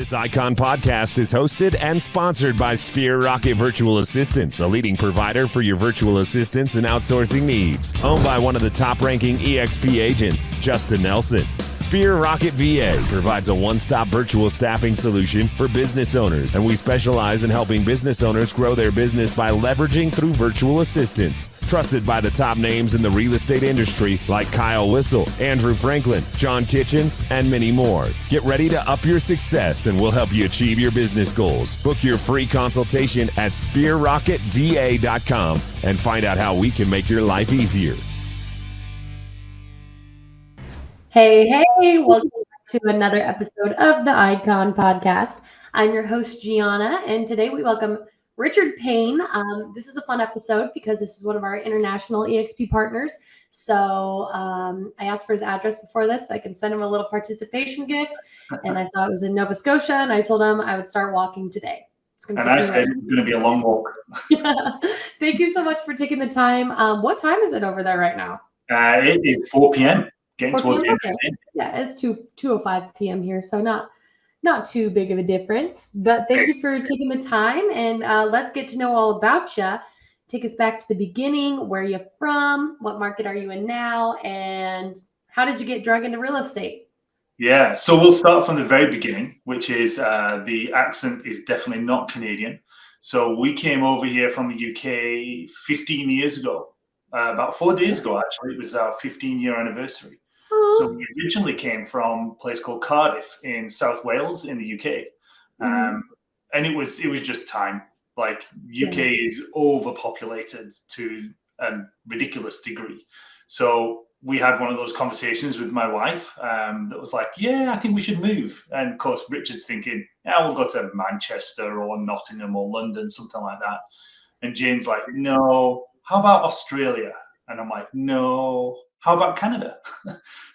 This Icon podcast is hosted and sponsored by Sphere Rocket Virtual Assistants, a leading provider for your virtual assistants and outsourcing needs. Owned by one of the top-ranking EXP agents, Justin Nelson. Sphere Rocket VA provides a one-stop virtual staffing solution for business owners, and we specialize in helping business owners grow their business by leveraging through virtual assistants. Trusted by the top names in the real estate industry like Kyle Whistle, Andrew Franklin, John Kitchens, and many more. Get ready to up your success and we'll help you achieve your business goals. Book your free consultation at sphererocketva.com and find out how we can make your life easier. Hey, welcome back to another episode of the Icon Podcast. I'm your host, Gianna, and today we welcome Richard Payne. This is a fun episode because this is one of our international EXP partners. So I asked for his address before this so I can send him a little participation gift. And I saw it was in Nova Scotia, and I told him I would start walking today. And I said it's going to be a long walk. Yeah. Thank you so much for taking the time. What time is it over there right now? It is 4 p.m. Getting 4 towards the end. Okay. Yeah, it's 2:05 p.m. here, so not too big of a difference. But thank you for taking the time, and let's get to know all about you. Take us back to the beginning. Where are you from? What market are you in now? And how did you get drug into real estate? Yeah, so we'll start from the very beginning, which is the accent is definitely not Canadian. So we came over here from the UK 15 years ago, about 4 days ago, actually. It was our 15-year anniversary. So we originally came from a place called Cardiff in South Wales in the UK. And it was just time. Like, UK is overpopulated to a ridiculous degree. So we had one of those conversations with my wife that was like, yeah, I think we should move. And of course, Richard's thinking, yeah, we'll go to Manchester or Nottingham or London, something like that. And Jane's like, no, how about Australia? And I'm like, no. How about Canada?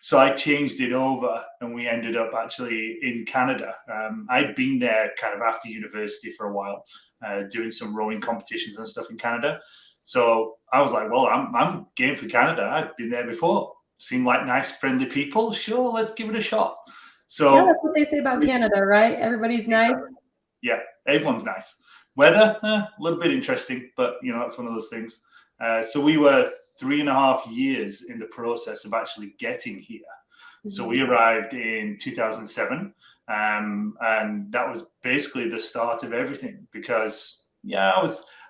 So I changed it over and we ended up actually in Canada. I'd been there kind of after university for a while, doing some rowing competitions and stuff in Canada. So I was like, well, I'm game for Canada. I've been there before. Seemed like nice, friendly people. Sure, let's give it a shot. So yeah, that's what they say about Canada, right? Everybody's nice. Yeah, everyone's nice. Weather, a little bit interesting, but that's one of those things. So we were 3.5 years in the process of actually getting here. So we arrived in 2007, and that was basically the start of everything because,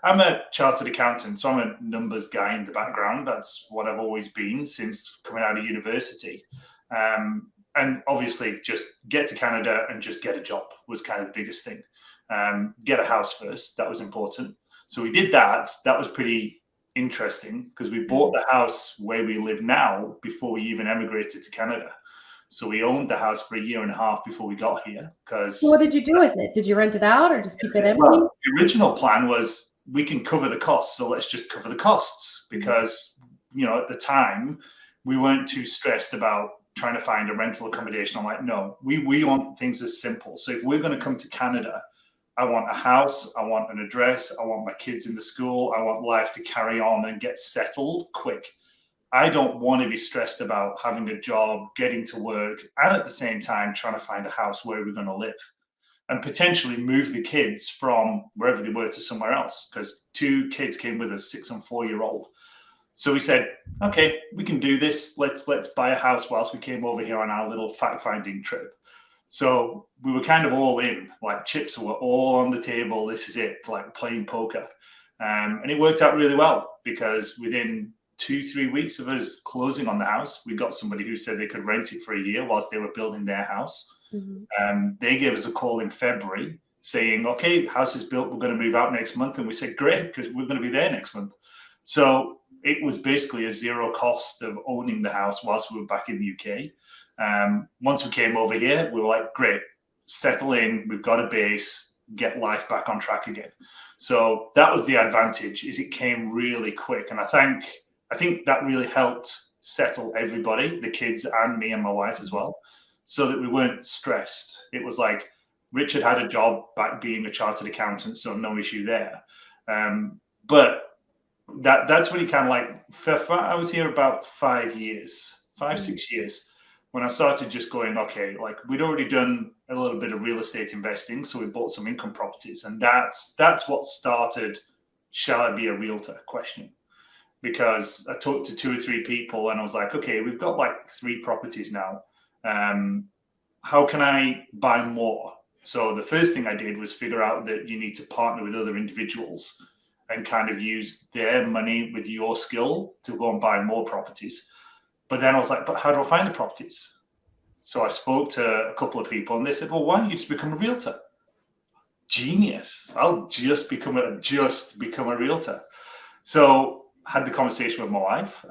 I'm a chartered accountant, so I'm a numbers guy in the background. That's what I've always been since coming out of university. And obviously just get to Canada and just get a job was kind of the biggest thing. Get a house first, that was important. So we did that. That was pretty interesting because we bought the house where we live now before we even emigrated to Canada. So we owned the house for 1.5 years before we got here. Because what did you do with it? Did you rent it out or just keep it empty? Well, the original plan was we can cover the costs, so let's just cover the costs because at the time we weren't too stressed about trying to find a rental accommodation. I'm like, no, we want things as simple. So if we're going to come to Canada, I want a house, I want an address, I want my kids in the school, I want life to carry on and get settled quick. I don't want to be stressed about having a job, getting to work, and at the same time trying to find a house where we're going to live and potentially move the kids from wherever they were to somewhere else because 2 kids came with us, 6 and 4-year-old. So we said, okay, we can do this. Let's buy a house whilst we came over here on our little fact-finding trip. So we were kind of all in, like chips were all on the table. This is it, like playing poker. And it worked out really well because within 2-3 weeks of us closing on the house, we got somebody who said they could rent it for a year whilst they were building their house. They gave us a call in February saying, okay, house is built. We're going to move out next month. And we said, great, because we're going to be there next month. So it was basically a zero cost of owning the house whilst we were back in the UK. Once we came over here, we were like, great, settle in. We've got a base, get life back on track again. So that was the advantage is it came really quick. And I think that really helped settle everybody, the kids and me and my wife as well, so that we weren't stressed. It was like Richard had a job back being a chartered accountant, so no issue there. But that's when he kind of like, I was here about 5 years, 5-6 years. when I started just going, okay, like we'd already done a little bit of real estate investing, so we bought some income properties, and that's what started. Shall I be a realtor? Question. Because I talked to 2 or 3 people, and I was like, okay, we've got like 3 properties now. How can I buy more? So the first thing I did was figure out that you need to partner with other individuals and kind of use their money with your skill to go and buy more properties. But then I was like, but how do I find the properties? So I spoke to a couple of people, and they said, well, why don't you just become a realtor? Genius. I'll just become a realtor. So I had the conversation with my wife,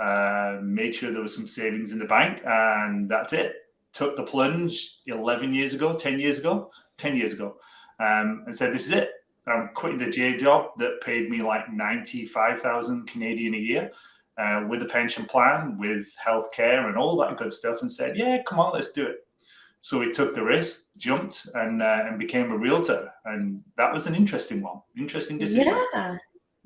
made sure there was some savings in the bank, and that's it. Took the plunge 10 years ago, and said, this is it. I'm quitting the day job that paid me like 95,000 Canadian a year, with a pension plan, with healthcare and all that good stuff, and said, yeah, come on, let's do it. So we took the risk, jumped, and became a realtor. And that was an interesting decision. Yeah,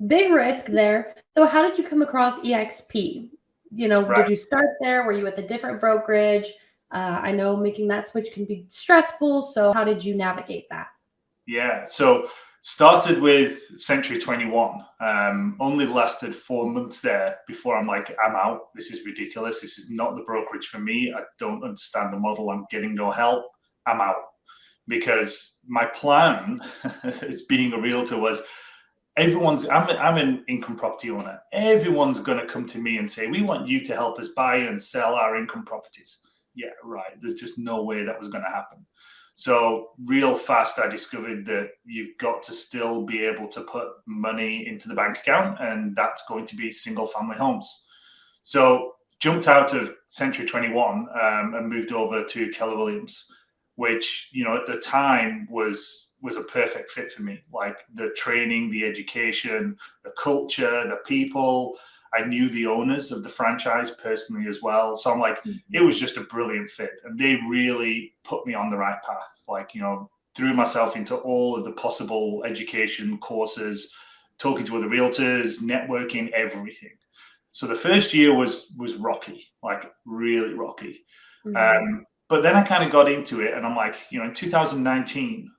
big risk there. So how did you come across EXP? Right. Did you start there? Were you with a different brokerage? I know making that switch can be stressful. So how did you navigate that? Yeah, so started with Century 21. Only lasted 4 months there before I'm like, I'm out. This is ridiculous. This is not the brokerage for me. I don't understand the model. I'm getting no help. I'm out. Because my plan as being a realtor was I'm an income property owner. Everyone's going to come to me and say, we want you to help us buy and sell our income properties. Yeah, right. There's just no way that was going to happen. So real fast, I discovered that you've got to still be able to put money into the bank account, and that's going to be single family homes. So jumped out of Century 21 and moved over to Keller Williams, which, at the time was a perfect fit for me. Like the training, the education, the culture, the people. I knew the owners of the franchise personally as well. So I'm like, it was just a brilliant fit. And they really put me on the right path. Like, threw myself into all of the possible education courses, talking to other realtors, networking, everything. So the first year was rocky, like really rocky. Mm-hmm. But then I kind of got into it, and I'm like, in 2019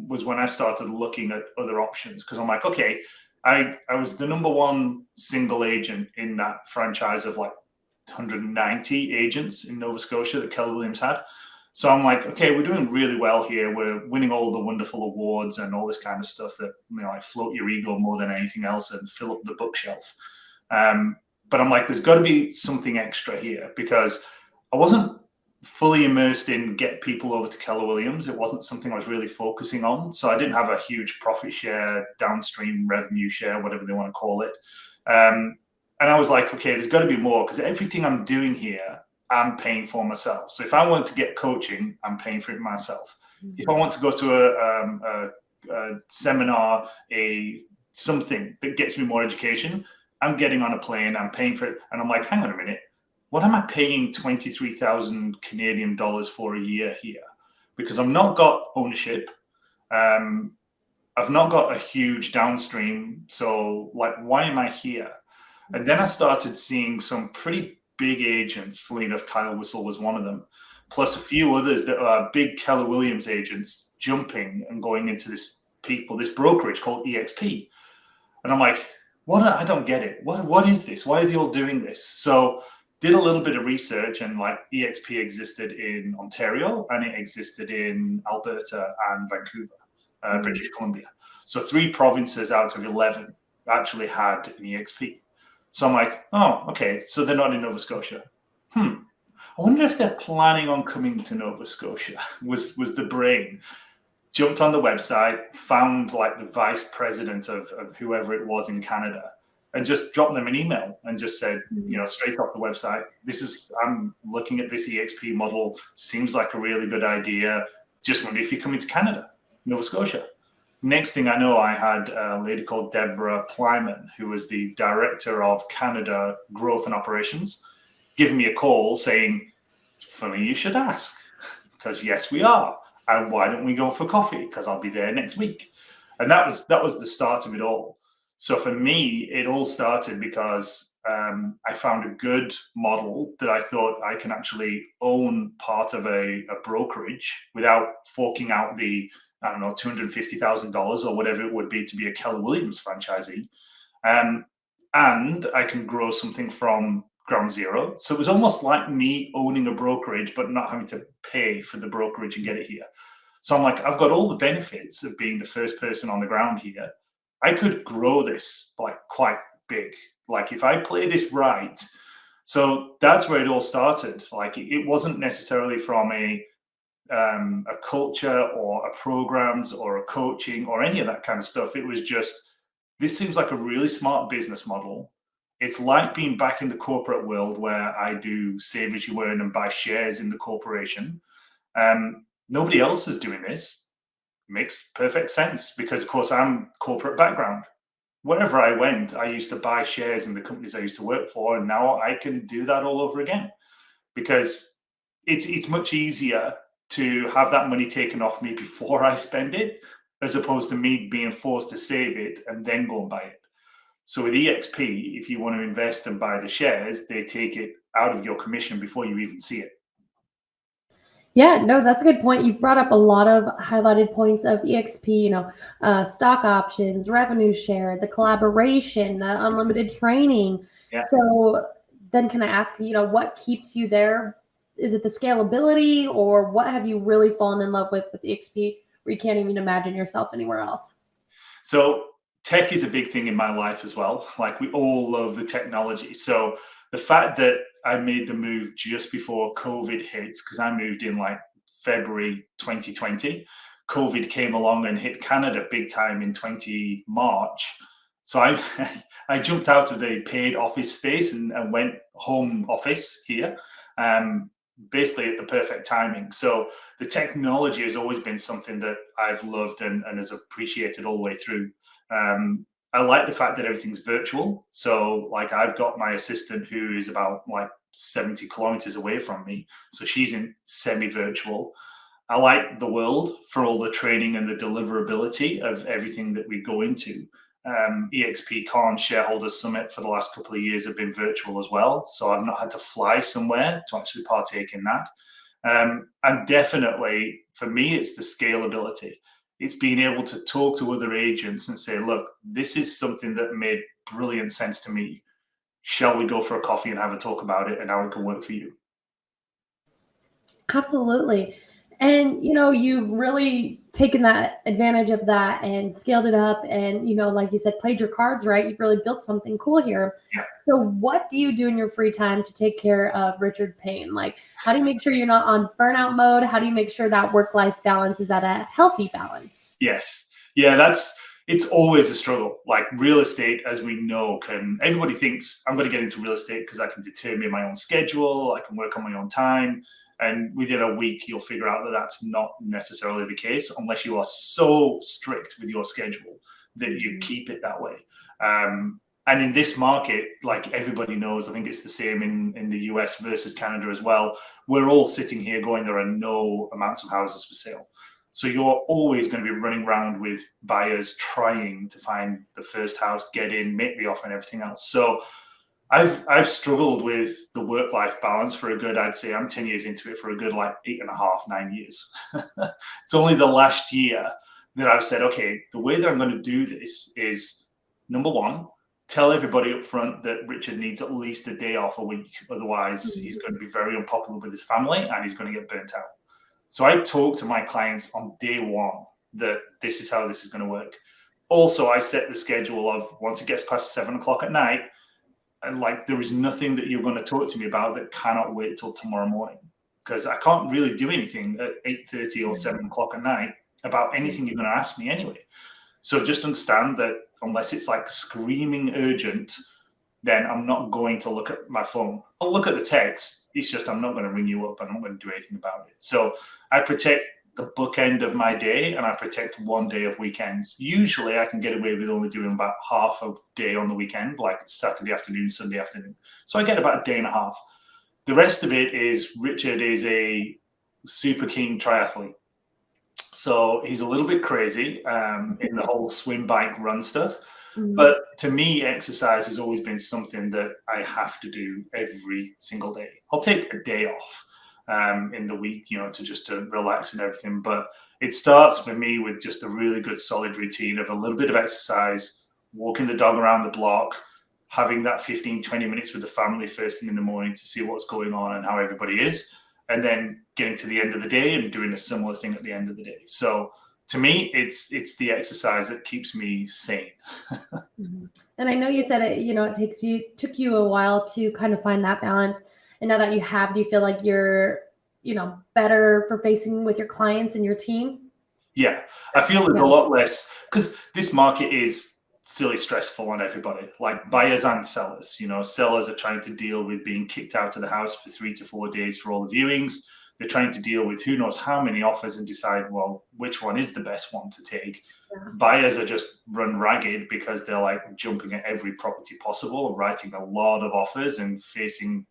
was when I started looking at other options, because I'm like, okay, I was the number one single agent in that franchise of like 190 agents in Nova Scotia that Keller Williams had. So I'm like, okay, we're doing really well here. We're winning all the wonderful awards and all this kind of stuff that, like float your ego more than anything else and fill up the bookshelf. But I'm like, there's got to be something extra here, because I wasn't fully immersed in get people over to Keller Williams. It wasn't something I was really focusing on. So I didn't have a huge profit share, downstream revenue share, whatever they want to call it. And I was like, okay, there's got to be more, because everything I'm doing here, I'm paying for myself. So if I want to get coaching, I'm paying for it myself. Mm-hmm. If I want to go to a seminar, something that gets me more education, I'm getting on a plane, I'm paying for it. And I'm like, hang on a minute. What am I paying 23,000 Canadian dollars for a year here? Because I've not got ownership. I've not got a huge downstream. So like, why am I here? And then I started seeing some pretty big agents. Funny enough, Kyle Whistle was one of them, plus a few others that are big Keller Williams agents jumping and going into this brokerage called EXP. And I'm like, what? I don't get it. What is this? Why are they all doing this? So did a little bit of research, and like EXP existed in Ontario, and it existed in Alberta and Vancouver, British Columbia. So 3 provinces out of 11 actually had an EXP. So I'm like, oh, okay. So they're not in Nova Scotia. I wonder if they're planning on coming to Nova Scotia. Was the brain. Jumped on the website, found like the vice president of whoever it was in Canada, and just dropped them an email and just said, straight off the website, I'm looking at this EXP model. Seems like a really good idea. Just wonder if you're coming to Canada, Nova Scotia. Next thing I know, I had a lady called Deborah Plyman, who was the director of Canada Growth and Operations, giving me a call saying, funny you should ask, because yes, we are. And why don't we go for coffee? Because I'll be there next week. And that was the start of it all. So for me, it all started because I found a good model that I thought I can actually own part of a brokerage without forking out the, I don't know, $250,000 or whatever it would be to be a Keller Williams franchisee. And I can grow something from ground zero. So it was almost like me owning a brokerage, but not having to pay for the brokerage and get it here. So I'm like, I've got all the benefits of being the first person on the ground here. I could grow this like quite big. Like if I play this right. So that's where it all started. Like it wasn't necessarily from a culture or a programs or a coaching or any of that kind of stuff. It was just, this seems like a really smart business model. It's like being back in the corporate world where I do save as you earn and buy shares in the corporation. Nobody else is doing this. Makes perfect sense because, of course, I'm corporate background. Wherever I went, I used to buy shares in the companies I used to work for, and now I can do that all over again because it's much easier to have that money taken off me before I spend it, as opposed to me being forced to save it and then go and buy it. So with EXP, if you want to invest and buy the shares, they take it out of your commission before you even see it. Yeah, no, that's a good point. You've brought up a lot of highlighted points of EXP, stock options, revenue share, the collaboration, the unlimited training. Yeah. So then can I ask, what keeps you there? Is it the scalability, or what have you really fallen in love with EXP where you can't even imagine yourself anywhere else? So tech is a big thing in my life as well. Like we all love the technology. So the fact that I made the move just before COVID hits, because I moved in like February 2020, COVID came along and hit Canada big time in March. So I jumped out of the paid office space and went home office here, basically at the perfect timing. So the technology has always been something that I've loved and has appreciated all the way through. I like the fact that everything's virtual. So like I've got my assistant who is about like 70 kilometers away from me. So she's in semi-virtual. I like the world for all the training and the deliverability of everything that we go into. EXP Con Shareholder Summit for the last couple of years have been virtual as well. So I've not had to fly somewhere to actually partake in that. And definitely for me, it's the scalability. It's being able to talk to other agents and say, look, this is something that made brilliant sense to me. Shall we go for a coffee and have a talk about it and how it can work for you? Absolutely. And, you've really taken that advantage of that and scaled it up and, like you said, played your cards right. You've really built something cool here. Yeah. So what do you do in your free time to take care of Richard Payne? Like, how do you make sure you're not on burnout mode? How do you make sure that work-life balance is at a healthy balance? Yes. Yeah, it's always a struggle. Like real estate, as we know, everybody thinks I'm going to get into real estate because I can determine my own schedule, I can work on my own time. And within a week, you'll figure out that that's not necessarily the case unless you are so strict with your schedule that you keep it that way. And in this market, like everybody knows, I think it's the same in the US versus Canada as well. We're all sitting here going, there are no amounts of houses for sale. So you're always going to be running around with buyers trying to find the first house, get in, make the offer and everything else. So I've struggled with the work-life balance for a good, I'd say I'm 10 years into it, for a good like 8.5, 9 years. It's only the last year that I've said, okay, the way that I'm going to do this is, number one, tell everybody up front that Richard needs at least a day off a week. Otherwise, he's going to be very unpopular with his family and he's going to get burnt out. So I talk to my clients on day one that this is how this is going to work. Also, I set the schedule of once it gets past 7 o'clock at night, and like there is nothing that you're going to talk to me about that cannot wait till tomorrow morning, because I can't really do anything at 8:30 or 7 o'clock at night about anything you're going to ask me anyway. So just understand that unless it's like screaming urgent, then I'm not going to look at my phone. I'll look at the text. It's just I'm not going to ring you up and I'm not going to do anything about it. So I protect the bookend of my day and I protect one day of weekends. Usually I can get away with only doing about half a day on the weekend, like Saturday afternoon, Sunday afternoon. So I get about a day and a half. The rest of it is Richard is a super keen triathlete. So he's a little bit crazy in the whole swim, bike, run stuff. Mhm. But to me, exercise has always been something that I have to do every single day. I'll take a day off in the week, to relax and everything. But it starts for me with just a really good solid routine of a little bit of exercise, walking the dog around the block, having that 15, 20 minutes with the family first thing in the morning to see what's going on and how everybody is, and then getting to the end of the day and doing a similar thing at the end of the day. So to me, it's the exercise that keeps me sane. And I know you said it took you a while to kind of find that balance. And now that you have, do you feel like you're, better for facing with your clients and your team? Yeah, I feel there's a lot less, because this market is silly stressful on everybody, like buyers and sellers. Sellers are trying to deal with being kicked out of the house for 3 to 4 days for all the viewings. They're trying to deal with who knows how many offers and decide, well, which one is the best one to take. Yeah. Buyers are just run ragged because they're like jumping at every property possible, writing a lot of offers and facing,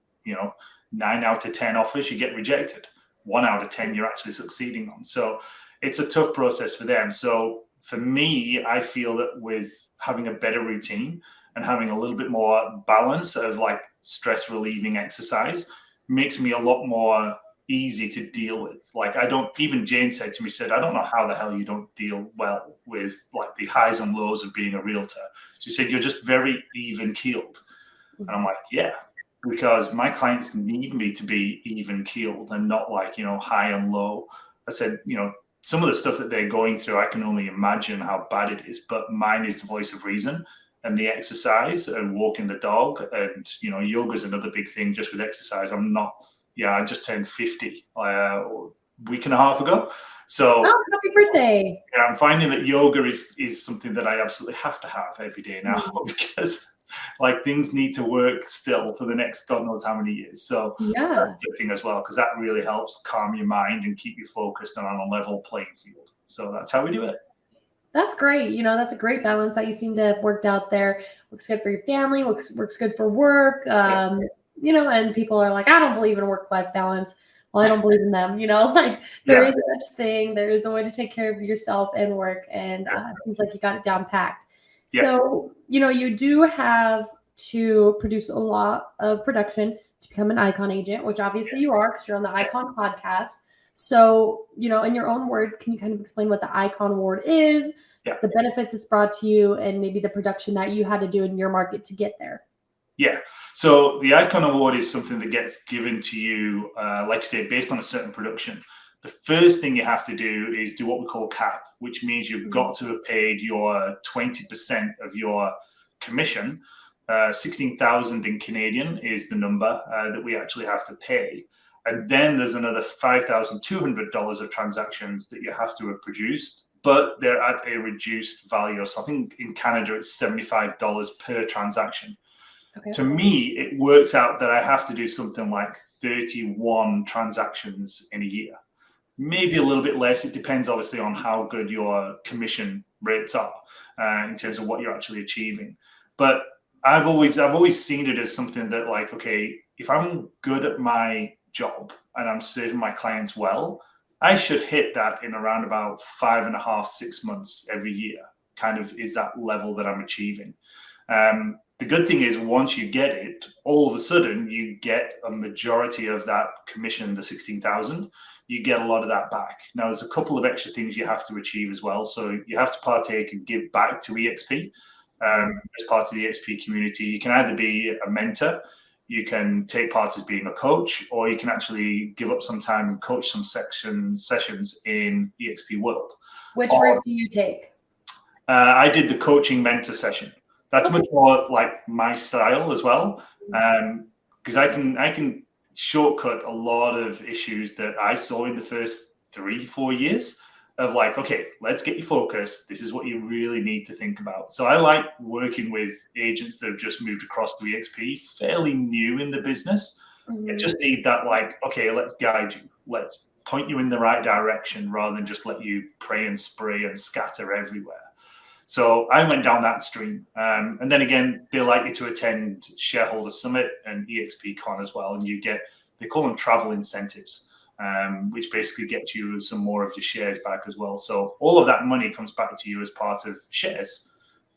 9 out of 10 offers you get rejected. 1 out of 10 you're actually succeeding on. So it's a tough process for them. So for me, I feel that with having a better routine and having a little bit more balance of like stress relieving exercise makes me a lot more easy to deal with. Like even Jane said to me, I don't know how the hell you don't deal well with like the highs and lows of being a realtor. She said, you're just very even keeled. And I'm like, yeah, because my clients need me to be even keeled and not like, high and low. I said, some of the stuff that they're going through, I can only imagine how bad it is, but mine is the voice of reason and the exercise and walking the dog. And, yoga is another big thing just with exercise. I just turned 50 a week and a half ago. So happy birthday. Yeah, I'm finding that yoga is something that I absolutely have to have every day now because like things need to work still for the next God knows how many years. So yeah, that's a good thing as well, because that really helps calm your mind and keep you focused and on a level playing field. So that's how we do it. That's great. That's a great balance that you seem to have worked out there. Works good for your family, works good for work. And people are like, I don't believe in work-life balance. Well, I don't believe in them, like there is such thing. There is a way to take care of yourself and work. And it seems like you got it down packed. Yeah. So, you do have to produce a lot of production to become an Icon agent, which obviously you are because you're on the Icon podcast. So, in your own words, can you kind of explain what the Icon Award is, the benefits it's brought to you, and maybe the production that you had to do in your market to get there? Yeah. So the Icon Award is something that gets given to you, like I say, based on a certain production. The first thing you have to do is do what we call cap, which means you've got to have paid your 20% of your commission. 16,000 in Canadian is the number that we actually have to pay. And then there's another $5,200 of transactions that you have to have produced, but they're at a reduced value. So I think in Canada, it's $75 per transaction. Okay. To me, it works out that I have to do something like 31 transactions in a year. Maybe a little bit less. It depends, obviously, on how good your commission rates are in terms of what you're actually achieving. But I've always seen it as something that, like, okay, if I'm good at my job and I'm serving my clients well, I should hit that in around about 5.5, 6 months every year. Kind of is that level that I'm achieving. The good thing is once you get it, all of a sudden you get a majority of that commission, the 16,000, you get a lot of that back. Now, there's a couple of extra things you have to achieve as well. So you have to partake and give back to EXP as part of the EXP community. You can either be a mentor, you can take part as being a coach, or you can actually give up some time and coach some sessions in EXP World. Which route do you take? I did the coaching mentor session. That's much more like my style as well, because I can shortcut a lot of issues that I saw in the first 3-4 years of like, okay, let's get you focused. This is what you really need to think about. So I like working with agents that have just moved across to EXP, fairly new in the business. You just need that, like, okay, let's guide you. Let's point you in the right direction rather than just let you pray and spray and scatter everywhere. So I went down that stream. And then again, they like you to attend Shareholder Summit and EXP Con as well. And you get, they call them travel incentives. which basically gets you some more of your shares back as well. So all of that money comes back to you as part of shares.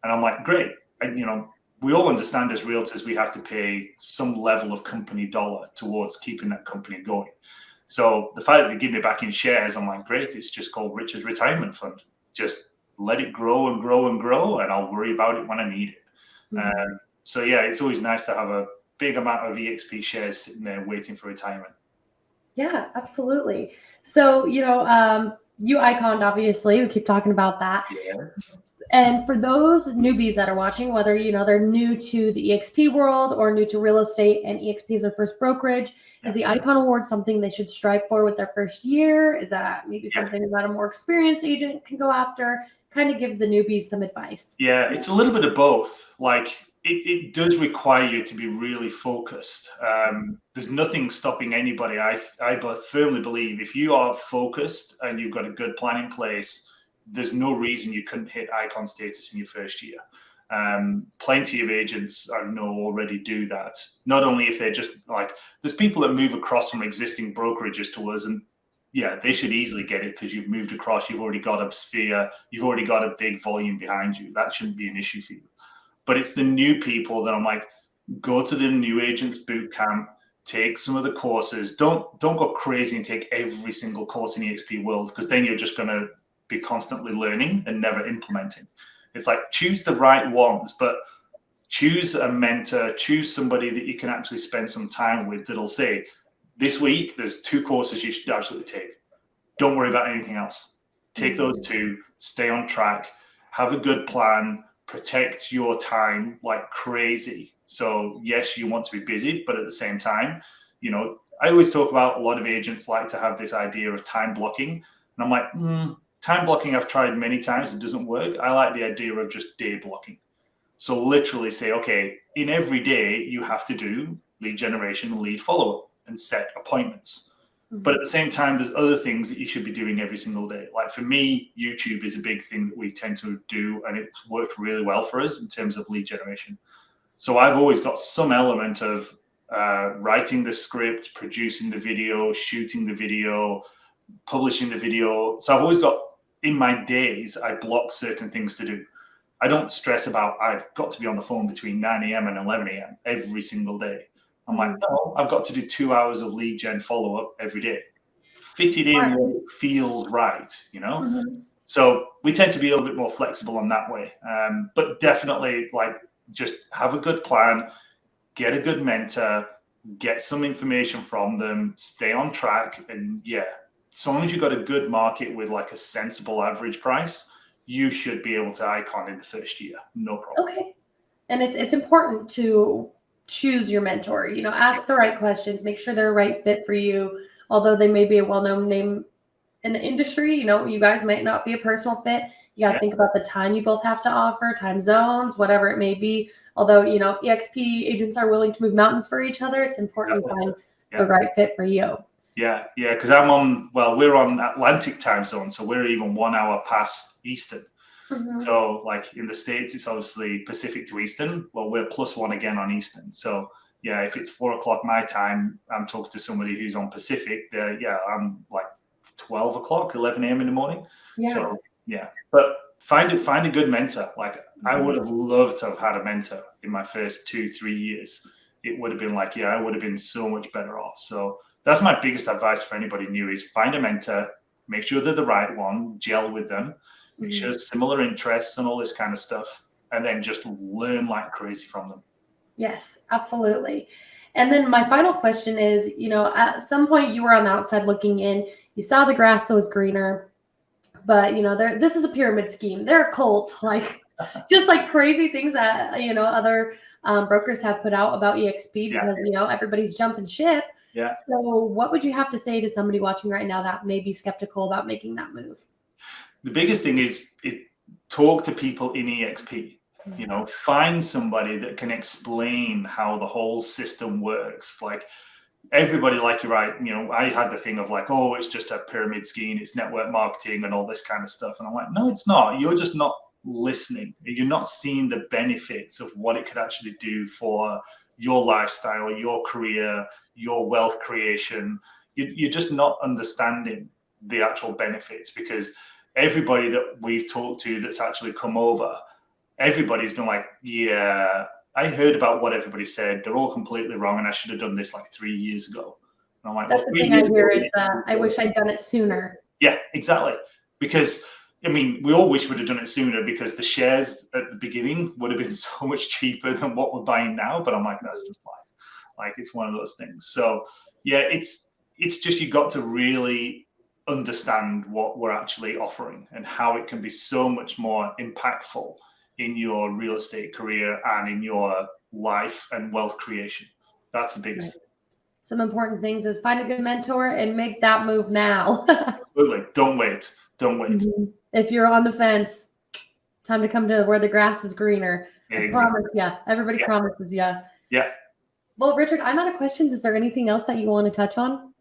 And I'm like, great. And, we all understand as realtors, we have to pay some level of company dollar towards keeping that company going. So the fact that they give me back in shares, I'm like, great. It's just called Richard's Retirement Fund. Just let it grow and grow and grow, and I'll worry about it when I need it. So yeah, it's always nice to have a big amount of EXP shares sitting there waiting for retirement. Yeah, absolutely. So, you iconed, obviously, we keep talking about that. Yes. And for those newbies that are watching, whether, they're new to the EXP world or new to real estate and EXP is their first brokerage, is the Icon Award something they should strive for with their first year? Is that maybe something that a more experienced agent can go after? Kind of give the newbies some advice. Yeah, it's a little bit of both. Like, it does require you to be really focused. There's nothing stopping anybody. I firmly believe if you are focused and you've got a good plan in place, there's no reason you couldn't hit icon status in your first year. Plenty of agents I know already do that. Not only if they're just like, there's people that move across from existing brokerages to us, and yeah, they should easily get it because you've moved across, you've already got a sphere, you've already got a big volume behind you. That shouldn't be an issue for you. But it's the new people that I'm like, go to the new agents boot camp, take some of the courses. Don't go crazy and take every single course in EXP world, because then you're just going to be constantly learning and never implementing. It's like, choose the right ones, but choose a mentor, choose somebody that you can actually spend some time with that'll say, this week, there's 2 courses you should absolutely take. Don't worry about anything else. Take those 2, stay on track, have a good plan, protect your time like crazy. So yes, you want to be busy, but at the same time, I always talk about, a lot of agents like to have this idea of time blocking. And I'm like, time blocking, I've tried many times. It doesn't work. I like the idea of just day blocking. So literally say, okay, in every day, you have to do lead generation, lead follow-up, and set appointments. But at the same time, there's other things that you should be doing every single day. Like for me, YouTube is a big thing that we tend to do, and it's worked really well for us in terms of lead generation. So I've always got some element of writing the script, producing the video, shooting the video, publishing the video. So I've always got, in my days, I block certain things to do. I don't stress about, I've got to be on the phone between 9 a.m. and 11 a.m. every single day. I'm like, no, I've got to do 2 hours of lead gen follow-up every day. Fit it in when it feels right, So we tend to be a little bit more flexible on that way. But definitely, like, just have a good plan, get a good mentor, get some information from them, stay on track. And yeah, as long as you've got a good market with like a sensible average price, you should be able to icon in the first year. No problem. Okay. And it's important to choose your mentor, ask the right questions, make sure they're a right fit for you. Although they may be a well-known name in the industry, you guys might not be a personal fit. You got to think about the time you both have to offer, time zones, whatever it may be. Although, EXP agents are willing to move mountains for each other, it's important to find the right fit for you. Yeah, because we're on Atlantic time zone, so we're even 1 hour past Eastern. So like in the States, it's obviously Pacific to Eastern. Well, we're +1 again on Eastern. So yeah, if it's 4 o'clock my time, I'm talking to somebody who's on Pacific. I'm like 12 o'clock, 11 a.m. in the morning. Yeah. So yeah, but find a good mentor. Like I would have loved to have had a mentor in my first 2-3 years. It would have been like, I would have been so much better off. So that's my biggest advice for anybody new is find a mentor, make sure they're the right one, gel with them, make sure similar interests and all this kind of stuff, and then just learn like crazy from them. Yes, absolutely. And then my final question is, at some point you were on the outside looking in, you saw the grass was greener, but this is a pyramid scheme. They're a cult, like just like crazy things that, other brokers have put out about EXP because, everybody's jumping ship. Yeah. So what would you have to say to somebody watching right now that may be skeptical about making that move? The biggest thing is talk to people in EXP. Find somebody that can explain how the whole system works. Like everybody, like you're right, I had the thing of like, oh, it's just a pyramid scheme, it's network marketing and all this kind of stuff. And I'm like, no, it's not. You're just not listening. You're not seeing the benefits of what it could actually do for your lifestyle, your career, your wealth creation. you're just not understanding the actual benefits, because everybody that we've talked to that's actually come over, everybody's been like, yeah, I heard about what everybody said. They're all completely wrong, and I should have done this like 3 years ago. And I'm like, that's well, the thing I hear is I wish I'd done it sooner. Yeah, exactly. Because I mean, we all wish we'd have done it sooner, because the shares at the beginning would have been so much cheaper than what we're buying now. But I'm like, that's just life. Like, it's one of those things. So yeah, it's just, you got to really understand what we're actually offering and how it can be so much more impactful in your real estate career and in your life and wealth creation. That's the biggest thing. Some important things is find a good mentor and make that move now. Absolutely. Don't wait. Don't wait. Mm-hmm. If you're on the fence, time to come to where the grass is greener. Yeah, I exactly. promise you. Everybody promises you. Yeah. Well, Richard, I'm out of questions. Is there anything else that you want to touch on?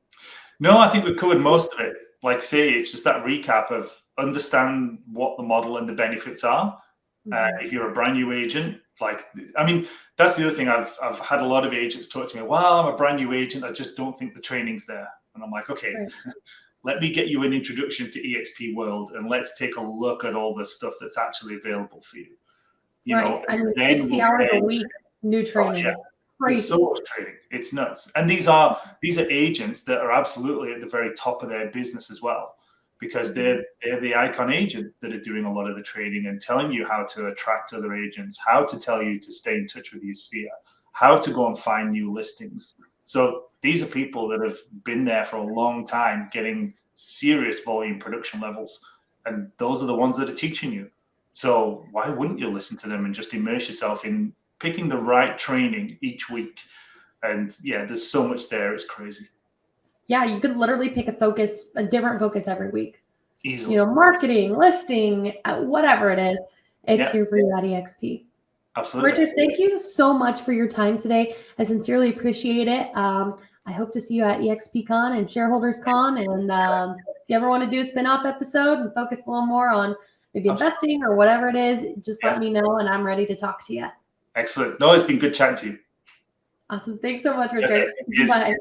No, I think we've covered most of it. Like I say, it's just that recap of understand what the model and the benefits are. If you're a brand new agent, like, I mean, that's the other thing. I've had a lot of agents talk to me, well, I'm a brand new agent, I just don't think the training's there. And I'm like, okay, let me get you an introduction to EXP World, and let's take a look at all the stuff that's actually available for you. You know, I mean, 60 hours a week, new training. Oh, yeah. There's so much training. It's nuts. And these are agents that are absolutely at the very top of their business as well, because they're the icon agents that are doing a lot of the training and telling you how to attract other agents, how to tell you to stay in touch with your sphere, how to go and find new listings. So these are people that have been there for a long time, getting serious volume production levels. And those are the ones that are teaching you. So why wouldn't you listen to them and just immerse yourself in picking the right training each week? And yeah, there's so much there. It's crazy. Yeah, you could literally pick a different focus every week. Easily. You know, marketing, listing, whatever it is, it's here for you at EXP. Absolutely. Richard, thank you so much for your time today. I sincerely appreciate it. I hope to see you at EXPCon and Shareholders Con. And if you ever want to do a spin-off episode and focus a little more on maybe investing or whatever it is, just let me know and I'm ready to talk to you. Excellent. No, it's been good chatting to you. Awesome. Thanks so much, Richard. Yes. Bye.